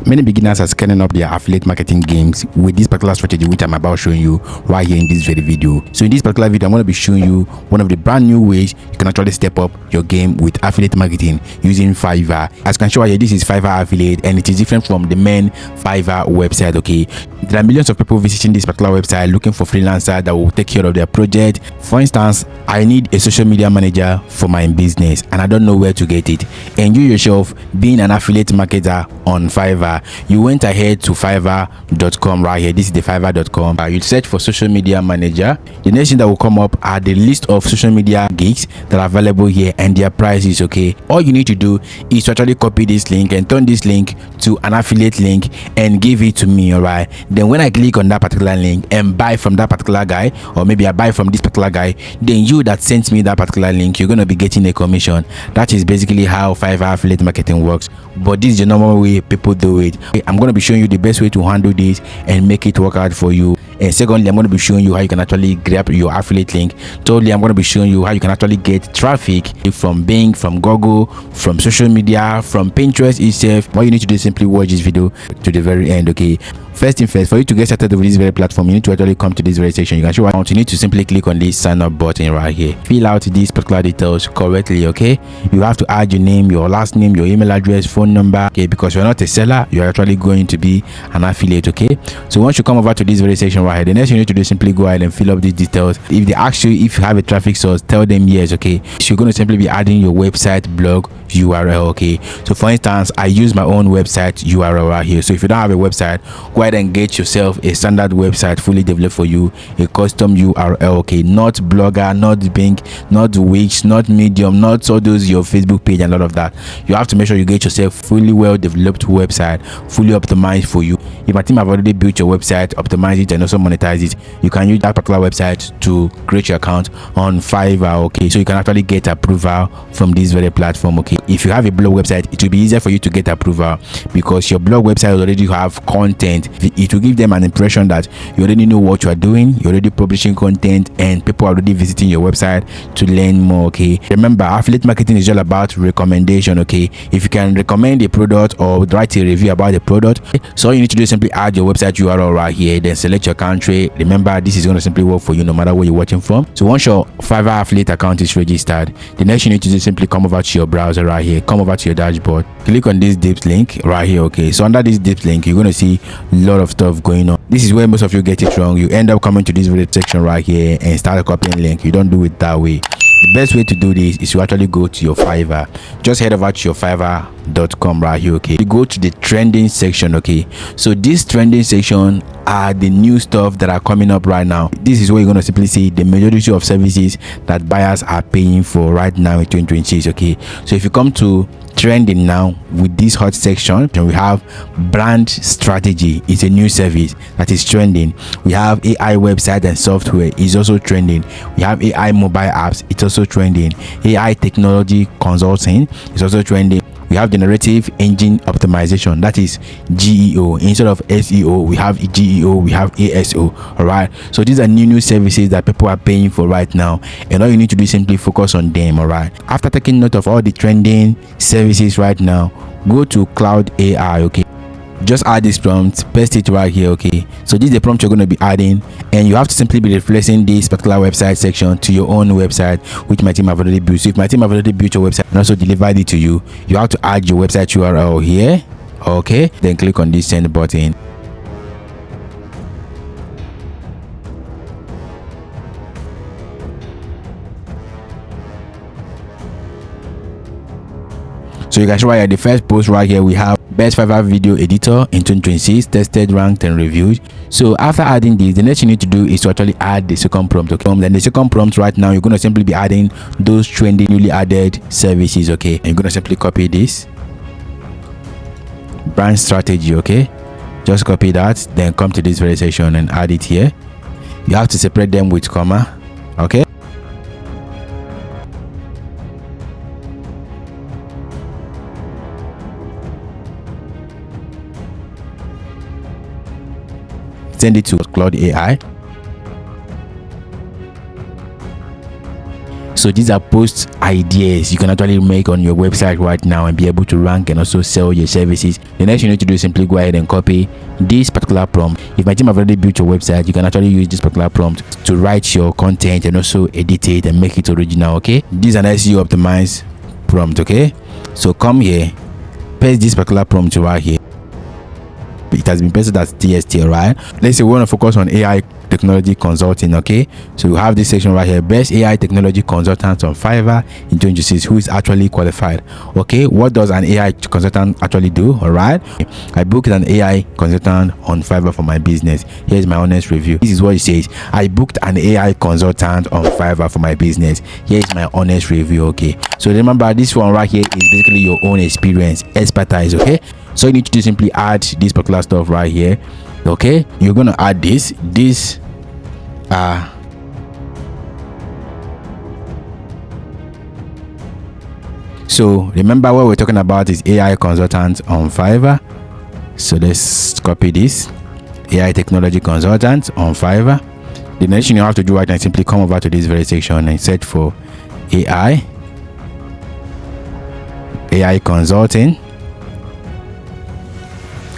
Many beginners are scaling up their affiliate marketing games with this particular strategy, which I'm about showing you right here in this very video. So in this particular video, I'm going to be showing you one of the brand new ways you can actually step up your game with affiliate marketing using Fiverr. As you can show here, this is Fiverr affiliate, and it is different from the main Fiverr website. Okay, there are millions of people visiting this particular website looking for freelancers that will take care of their project. For instance, I need a social media manager for my business and I don't know where to get it. And you yourself, being an affiliate marketer on Fiverr, you went ahead to fiverr.com right here. This is the fiverr.com. You search for social media manager. The next thing that will come up are the list of social media gigs that are available here and their prices. Okay, all you need to do is to actually copy this link and turn this link to an affiliate link and give it to me. All right, then when I click on that particular link and buy from that particular guy, or maybe I buy from this particular guy, then you that sends me that particular link, you're going to be getting a commission. That is basically how Fiverr affiliate marketing works, but this is the normal way people do it. I'm going to be showing you the best way to handle this and make it work out for you. And secondly, I'm going to be showing you how you can actually grab your affiliate link. Thirdly, I'm going to be showing you how you can actually get traffic from Bing, from Google, from social media, from Pinterest itself. What you need to do is simply watch this video to the very end. Okay, first thing first, for you to get started with this very platform, you need to actually come to this very section. You can show what you need to simply click on this sign up button right here. Fill out these particular details correctly. Okay, you have to add your name, your last name, your email address, phone number. Okay, because you're not a seller, you're actually going to be an affiliate. Okay, so once you come over to this very section right here, the next thing you need to do is simply go ahead and fill up these details. If they ask you if you have a traffic source, tell them yes. Okay, so you're going to simply be adding your website blog URL. Okay, so for instance, I use my own website URL right here. So if you don't have a website, go ahead and get yourself a standard website fully developed for you, a custom URL. Okay, not Blogger, not Bing, not Wix, not Medium, not all those your Facebook page and all of that. You have to make sure you get yourself fully well developed website, fully optimized for you. If my team have already built your website, optimize it and also monetize it, you can use that particular website to create your account on Fiverr. Okay, so you can actually get approval from this very platform. Okay, if you have a blog website, it will be easier for you to get approval because your blog website already have content. It will give them an impression that you already know what you are doing, you're already publishing content, and people are already visiting your website to learn more. Okay, remember, affiliate marketing is all about recommendation. Okay, if you can recommend a product or write a review about the product, so all you need to do is simply add your website URL right here, then select your country. Remember, this is going to simply work for you no matter where you're watching from. So once your Fiverr affiliate account is registered, the next you need to do is simply come over to your browser right here, come over to your dashboard, click on this dips link right here. Okay, so under this dips link, you're going to see a lot of stuff going on. This is where most of you get it wrong. You end up coming to this video section right here and start copying link. You don't do it that way. The best way to do this is to actually go to your Fiverr. Just head over to your fiverr.com right here. Okay, you go to the trending section. Okay, so this trending section are the new stuff that are coming up right now. This is where you're going to simply see the majority of services that buyers are paying for right now in 2026. Okay, so if you come to trending now with this hot section, then we have brand strategy. It's a new service that is trending. We have AI website and software is also trending. We have AI mobile apps, it's also trending. AI technology consulting is also trending. We have generative engine optimization, that is GEO. Instead of SEO, we have GEO, we have ASO. All right, so these are new services that people are paying for right now, and all you need to do is simply focus on them. All right, after taking note of all the trending services right now, go to Claude AI. Okay, just add this prompt, paste it right here. Okay, so this is the prompt you're going to be adding, and you have to simply be replacing this particular website section to your own website, which my team have already built. So if my team have already built your website and also delivered it to you, you have to add your website URL here. Okay, then click on this send button. So you can show right here the first post right here. We have best Fiverr video editor in 2026, tested, ranked, and reviewed. So after adding this, the next you need to do is to actually add the second prompt. Okay, then the second prompt right now, you're going to simply be adding those trending newly added services. Okay, and you're going to simply copy this brand strategy. Okay, just copy that, then come to this very section and add it here. You have to separate them with comma. Okay, send it to Claude AI. So these are post ideas you can actually make on your website right now and be able to rank and also sell your services. The next you need to do is simply go ahead and copy this particular prompt. If my team have already built your website, you can actually use this particular prompt to write your content and also edit it and make it original. Okay, this is an SEO optimized prompt. Okay, so come here, paste this particular prompt right here. It has been pasted as TST. Right, let's say we want to focus on AI technology consulting. Okay, so we have this section right here, best AI technology consultants on Fiverr in 2026, who is actually qualified. Okay, what does an AI consultant actually do? All right, I booked an AI consultant on Fiverr for my business. Here's my honest review. This is what it says: I booked an AI consultant on Fiverr for my business. Here's my honest review. Okay, so remember, this one right here is basically your own experience, expertise. Okay, so you need to simply add this particular stuff right here. Okay, you're gonna add this so remember what we're talking about is AI consultant on Fiverr. So let's copy this, AI technology consultant on Fiverr. The next thing you have to do right now is simply come over to this very section and search for AI consulting.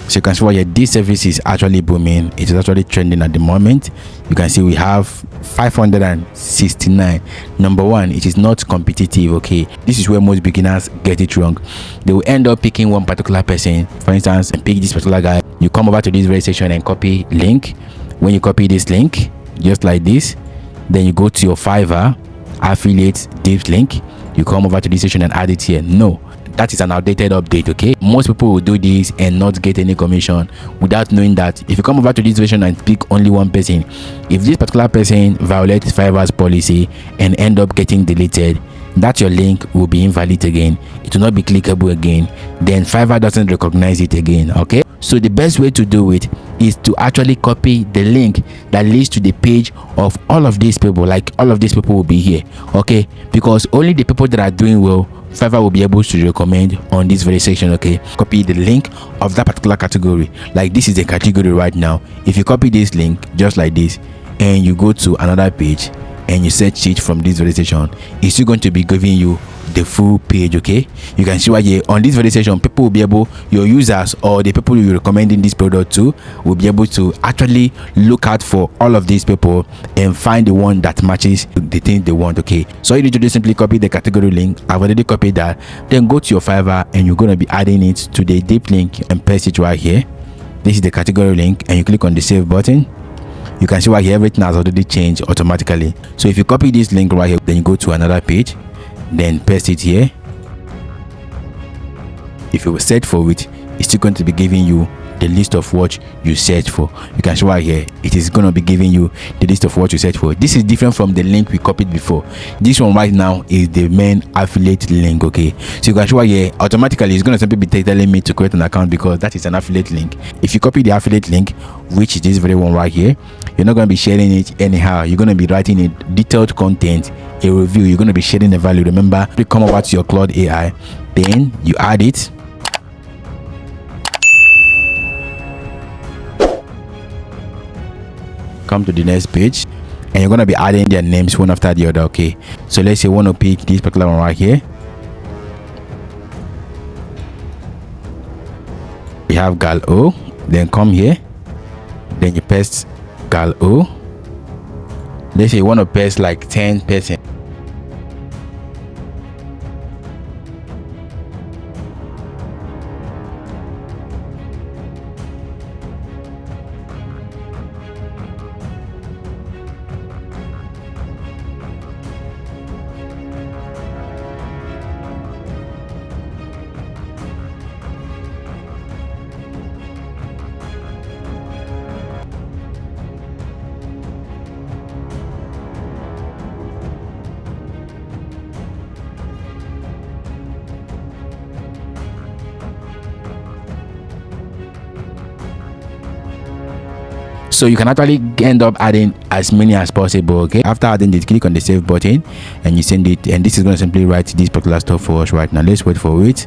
So you can see why this service is actually booming. It is actually trending at the moment. You can see we have 569. Number one, it is not competitive. Okay, this is where most beginners get it wrong. They will end up picking one particular person, for instance, and pick this particular guy. You come over to this very section and copy link. When you copy this link, just like this, then you go to your Fiverr affiliate div link. You come over to this section and add it here. No, that is an outdated update. Okay, most people will do this and not get any commission without knowing that if you come over to this version and pick only one person, if this particular person violates Fiverr's policy and end up getting deleted, that your link will be invalid again. It will not be clickable again. Then Fiverr doesn't recognize it again. Okay, so the best way to do it is to actually copy the link that leads to the page of all of these people. Like all of these people will be here. Okay, because only the people that are doing well, Fiverr will be able to recommend on this very section. Okay, copy the link of that particular category. Like this is a category right now. If you copy this link just like this and you go to another page and you search it from this very section, it's still going to be giving you the full page. Okay, you can see why here on this very section, people will be able, your users or the people you're recommending this product to will be able to actually look out for all of these people and find the one that matches the thing they want. Okay, so you need to do simply copy the category link. I've already copied that. Then go to your Fiverr and you're going to be adding it to the deep link and paste it right here. This is the category link and you click on the save button. You can see why here everything has already changed automatically. So if you copy this link right here, then you go to another page, then paste it here. If you will search for it, it's still going to be giving you the list of what you search for. You can see right here, it is going to be giving you the list of what you search for. This is different from the link we copied before. This one right now is the main affiliate link. Okay, so you can see right here, automatically it's going to simply be telling me to create an account because that is an affiliate link. If you copy the affiliate link, which is this very one right here, you're not going to be sharing it anyhow. You're going to be writing a detailed content, a review. You're going to be sharing the value. Remember, you come over to your Claude AI, then you add it. Come to the next page and you're going to be adding their names one after the other. Okay, so let's say we want to pick this particular one right here. We have gal O. Then come here, then you paste gal O. Let's say you want to paste like 10%. So you can actually end up adding as many as possible. Okay, after adding it, click on the save button and you send it, and this is going to simply write this particular stuff for us right now. Let's wait for it.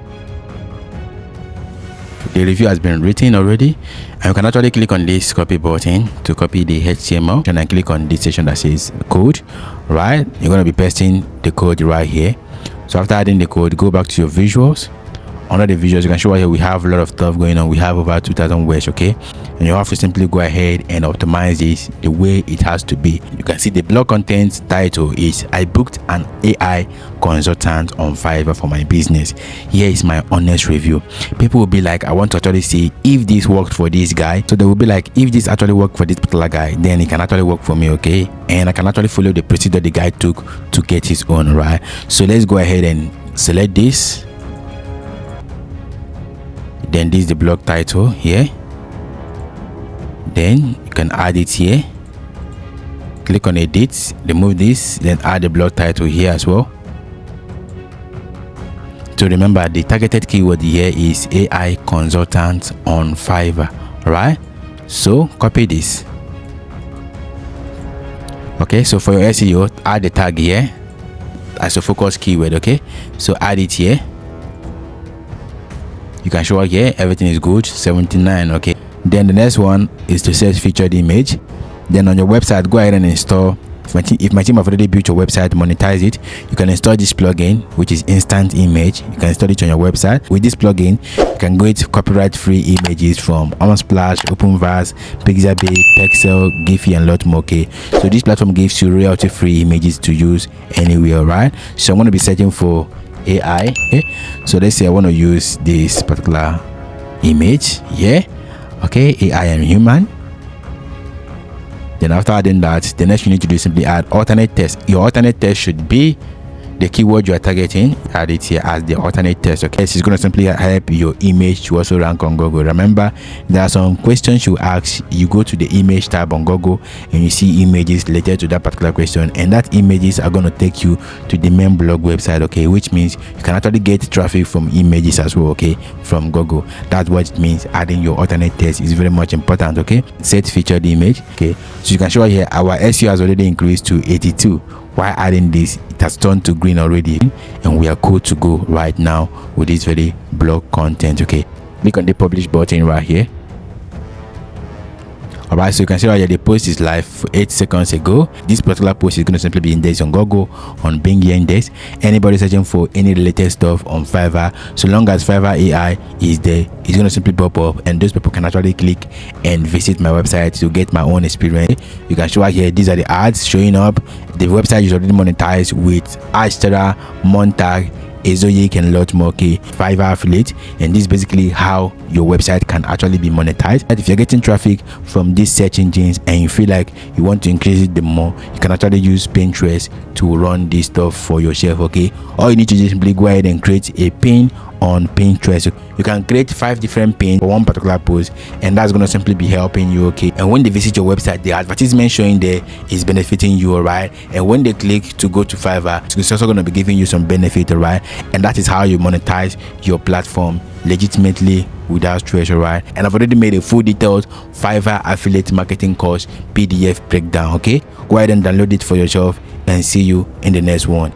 The review has been written already, and you can actually click on this copy button to copy the HTML, and then click on this section that says code. Right, you're going to be pasting the code right here. So after adding the code, go back to your visuals. Under the visuals, you can show here we have a lot of stuff going on. We have over 2,000 words, okay, and you have to simply go ahead and optimize this the way it has to be. You can see the blog content title is "I booked an AI consultant on Fiverr for my business. Here is my honest review." People will be like, I want to actually see if this worked for this guy. So they will be like, if this actually worked for this particular guy, then it can actually work for me, okay, and I can actually follow the procedure the guy took to get his own. Right, so let's go ahead and select this. Then this is the blog title here. Then you can add it here. Click on edit, remove this, then add the blog title here as well. So remember, the targeted keyword here is AI consultant on Fiverr, right? So copy this. Okay, so for your SEO, add the tag here as a focus keyword. Okay, so add it here. You can show here everything is good, 79. Okay, then the next one is to search featured image. Then on your website, go ahead and install, if my team have already built your website, monetize it, you can install this plugin, which is instant image. You can install it on your website. With this plugin, you can get copyright free images from Unsplash, OpenVerse, Pixabay, Pexel, Giphy, and a lot more. Okay, so this platform gives you royalty free images to use anywhere. Right, so I'm going to be searching for AI. Okay, so let's say I want to use this particular image here. Okay, AI and human. Then after adding that, the next you need to do is simply add alternate text. Your alternate text should be the keyword you are targeting. Add it here as the alternate text. Okay, so it's going to simply help your image to also rank on Google. Remember, there are some questions you ask. You go to the image tab on Google and you see images related to that particular question, and that images are going to take you to the main blog website. Okay, which means you can actually get traffic from images as well. Okay, from Google. That's what it means. Adding your alternate text is very much important. Okay, set featured image. Okay, so you can show here our SEO has already increased to 82. While adding this, it has turned to green already, and we are good to go right now with this very blog content. Okay, click on the publish button right here. Alright, so you can see right here the post is live 8 seconds ago. This particular post is going to simply be indexed on Google, on Bing Index. Anybody searching for any related stuff on Fiverr, so long as Fiverr AI is there, it's going to simply pop up, and those people can actually click and visit my website to get my own experience. You can show out here, these are the ads showing up. The website is already monetized with Astra, Montag, Ezoic, and a lot more. Okay, Fiverr affiliate, and this is basically how your website can actually be monetized. And if you're getting traffic from these search engines and you feel like you want to increase it the more, you can actually use Pinterest to run this stuff for yourself. Okay, all you need to do is simply go ahead and create a pin on Pinterest. You can create 5 different pins for one particular post, and that's going to simply be helping you. Okay, and when they visit your website, the advertisement showing there is benefiting you. All right, and when they click to go to Fiverr, it's also going to be giving you some benefit. All right, and that is how you monetize your platform legitimately without stress. All right, and I've already made a full detailed Fiverr affiliate marketing course PDF breakdown. Okay, go ahead and download it for yourself, and see you in the next one.